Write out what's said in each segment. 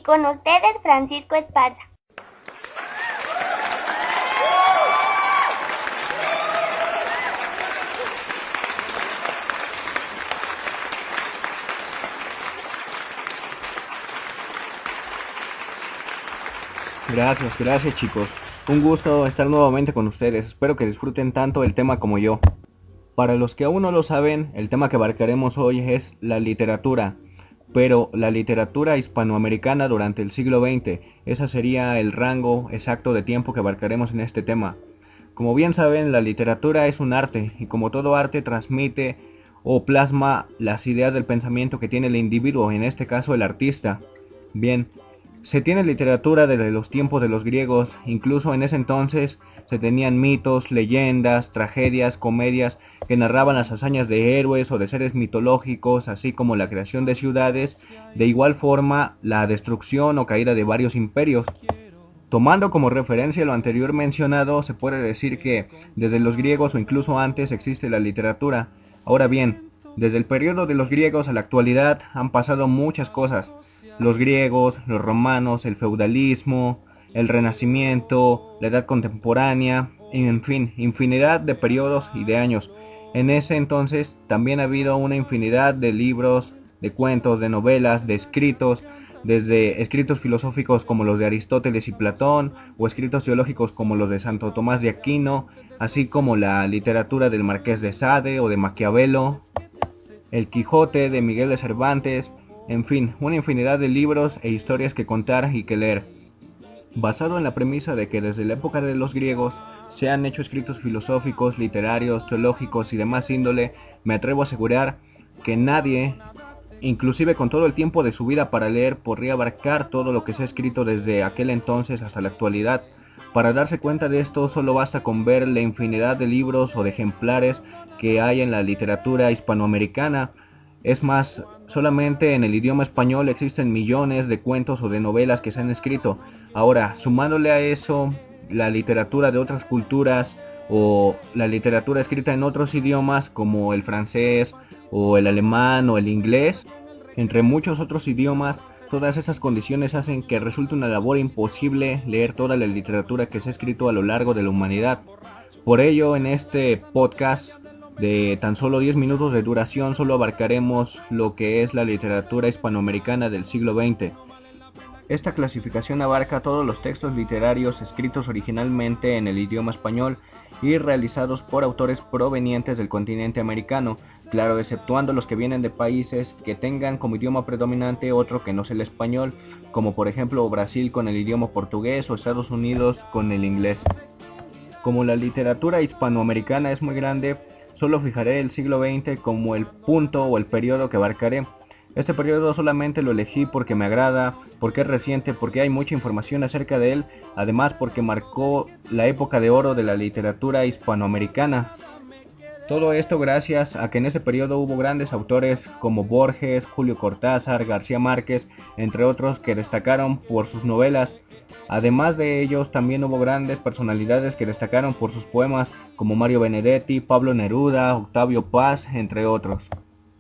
con ustedes Francisco Esparza. Gracias chicos. Un gusto estar nuevamente con ustedes. Espero que disfruten tanto el tema como yo. Para los que aún no lo saben, el tema que abarcaremos hoy es la literatura, pero la literatura hispanoamericana durante el siglo XX. Ese sería el rango exacto de tiempo que abarcaremos en este tema. Como bien saben, la literatura es un arte y como todo arte transmite o plasma las ideas del pensamiento que tiene el individuo, en este caso el artista. Bien, se tiene literatura desde los tiempos de los griegos, incluso en ese entonces se tenían mitos, leyendas, tragedias, comedias que narraban las hazañas de héroes o de seres mitológicos, así como la creación de ciudades, de igual forma la destrucción o caída de varios imperios. Tomando como referencia lo anterior mencionado, se puede decir que desde los griegos o incluso antes existe la literatura. Ahora bien, desde el periodo de los griegos a la actualidad han pasado muchas cosas. Los griegos, los romanos, el feudalismo, el renacimiento, la edad contemporánea, en fin, infinidad de periodos y de años. En ese entonces también ha habido una infinidad de libros, de cuentos, de novelas, de escritos, desde escritos filosóficos como los de Aristóteles y Platón, o escritos teológicos como los de Santo Tomás de Aquino, así como la literatura del Marqués de Sade o de Maquiavelo, el Quijote de Miguel de Cervantes, en fin, una infinidad de libros e historias que contar y que leer. Basado en la premisa de que desde la época de los griegos se han hecho escritos filosóficos, literarios, teológicos y demás índole, me atrevo a asegurar que nadie, inclusive con todo el tiempo de su vida para leer, podría abarcar todo lo que se ha escrito desde aquel entonces hasta la actualidad. Para darse cuenta de esto solo basta con ver la infinidad de libros o de ejemplares que hay en la literatura hispanoamericana. Es más, solamente en el idioma español existen millones de cuentos o de novelas que se han escrito. Ahora, sumándole a eso la literatura de otras culturas o la literatura escrita en otros idiomas como el francés o el alemán o el inglés, entre muchos otros idiomas, todas esas condiciones hacen que resulte una labor imposible leer toda la literatura que se ha escrito a lo largo de la humanidad. Por ello, en este podcast de tan solo 10 minutos de duración, solo abarcaremos lo que es la literatura hispanoamericana del siglo XX. Esta clasificación abarca todos los textos literarios escritos originalmente en el idioma español y realizados por autores provenientes del continente americano, claro, exceptuando los que vienen de países que tengan como idioma predominante otro que no sea el español, como por ejemplo Brasil con el idioma portugués o Estados Unidos con el inglés. Como la literatura hispanoamericana es muy grande, solo fijaré el siglo XX como el punto o el periodo que abarcaré. Este periodo solamente lo elegí porque me agrada, porque es reciente, porque hay mucha información acerca de él, además porque marcó la época de oro de la literatura hispanoamericana. Todo esto gracias a que en ese periodo hubo grandes autores como Borges, Julio Cortázar, García Márquez, entre otros que destacaron por sus novelas. Además de ellos también hubo grandes personalidades que destacaron por sus poemas como Mario Benedetti, Pablo Neruda, Octavio Paz, entre otros.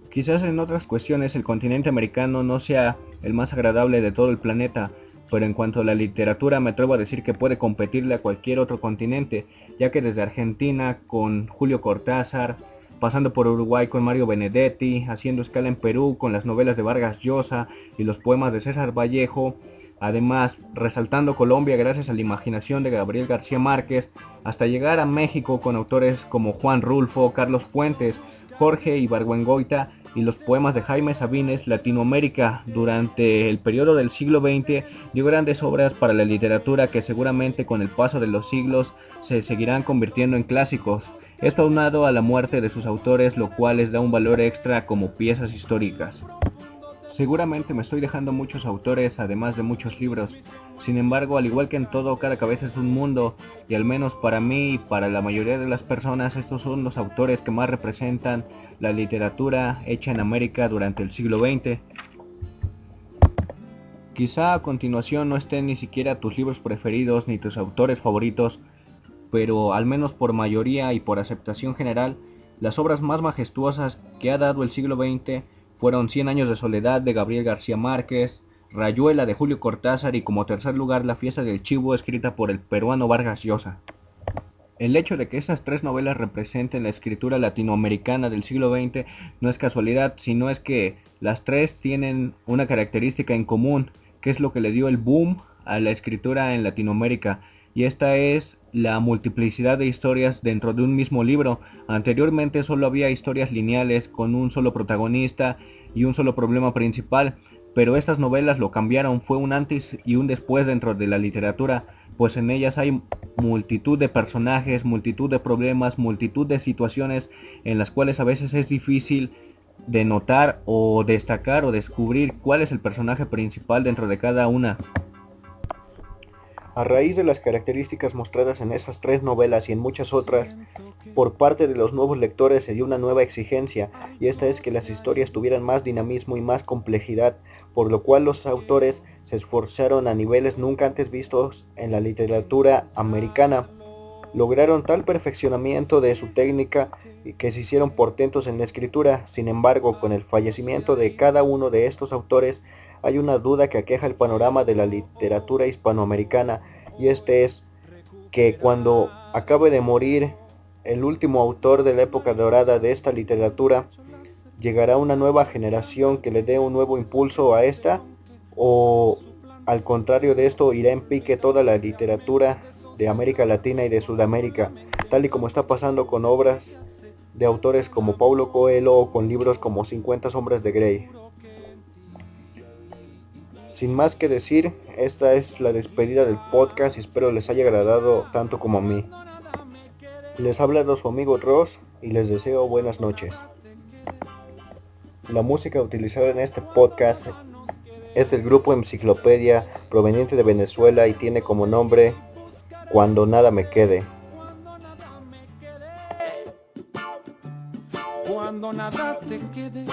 Quizás en otras cuestiones el continente americano no sea el más agradable de todo el planeta, pero en cuanto a la literatura me atrevo a decir que puede competirle a cualquier otro continente, ya que desde Argentina con Julio Cortázar, pasando por Uruguay con Mario Benedetti, haciendo escala en Perú con las novelas de Vargas Llosa y los poemas de César Vallejo, además resaltando Colombia gracias a la imaginación de Gabriel García Márquez, hasta llegar a México con autores como Juan Rulfo, Carlos Fuentes, Jorge Ibargüengoitia y los poemas de Jaime Sabines. Latinoamérica durante el periodo del siglo XX dio grandes obras para la literatura que seguramente con el paso de los siglos se seguirán convirtiendo en clásicos. Esto aunado a la muerte de sus autores, lo cual les da un valor extra como piezas históricas. Seguramente me estoy dejando muchos autores, además de muchos libros. Sin embargo, al igual que en todo, cada cabeza es un mundo, y al menos para mí y para la mayoría de las personas, estos son los autores que más representan la literatura hecha en América durante el siglo XX. Quizá a continuación no estén ni siquiera tus libros preferidos ni tus autores favoritos, pero al menos por mayoría y por aceptación general, las obras más majestuosas que ha dado el siglo XX fueron 100 años de soledad de Gabriel García Márquez, Rayuela de Julio Cortázar y como tercer lugar La fiesta del chivo escrita por el peruano Vargas Llosa. El hecho de que estas tres novelas representen la escritura latinoamericana del siglo XX no es casualidad, sino es que las tres tienen una característica en común, que es lo que le dio el boom a la escritura en Latinoamérica, y esta es la multiplicidad de historias dentro de un mismo libro. Anteriormente solo había historias lineales con un solo protagonista y un solo problema principal, pero estas novelas lo cambiaron, fue un antes y un después dentro de la literatura, pues en ellas hay multitud de personajes, multitud de problemas, multitud de situaciones en las cuales a veces es difícil de notar o destacar o descubrir cuál es el personaje principal dentro de cada una. A raíz de las características mostradas en esas tres novelas y en muchas otras, por parte de los nuevos lectores se dio una nueva exigencia, y esta es que las historias tuvieran más dinamismo y más complejidad, por lo cual los autores se esforzaron a niveles nunca antes vistos en la literatura americana. Lograron tal perfeccionamiento de su técnica que se hicieron portentos en la escritura. Sin embargo, con el fallecimiento de cada uno de estos autores, hay una duda que aqueja el panorama de la literatura hispanoamericana, y este es que cuando acabe de morir el último autor de la época dorada de esta literatura, ¿llegará una nueva generación que le dé un nuevo impulso a esta? ¿O al contrario de esto irá en pique toda la literatura de América Latina y de Sudamérica, tal y como está pasando con obras de autores como Paulo Coelho o con libros como 50 sombras de Grey? Sin más que decir, esta es la despedida del podcast y espero les haya agradado tanto como a mí. Les ha hablado su amigo Ross y les deseo buenas noches. La música utilizada en este podcast es del grupo Enciclopedia, proveniente de Venezuela, y tiene como nombre Cuando nada me quede. Cuando nada te quede,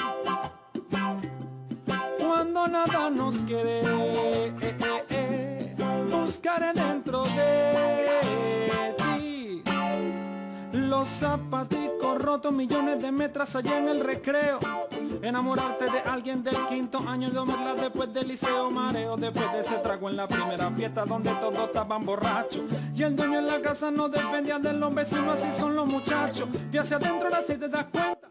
cuando nada nos quede, buscaré dentro de ti los zapaticos rotos, millones de metros allá en el recreo. Enamorarte de alguien del quinto año y domarla después del liceo, mareo después de ese trago en la primera fiesta donde todos estaban borrachos y el dueño en la casa no dependía de los vecinos, así son los muchachos. Y hacia adentro ahora sí te das cuenta.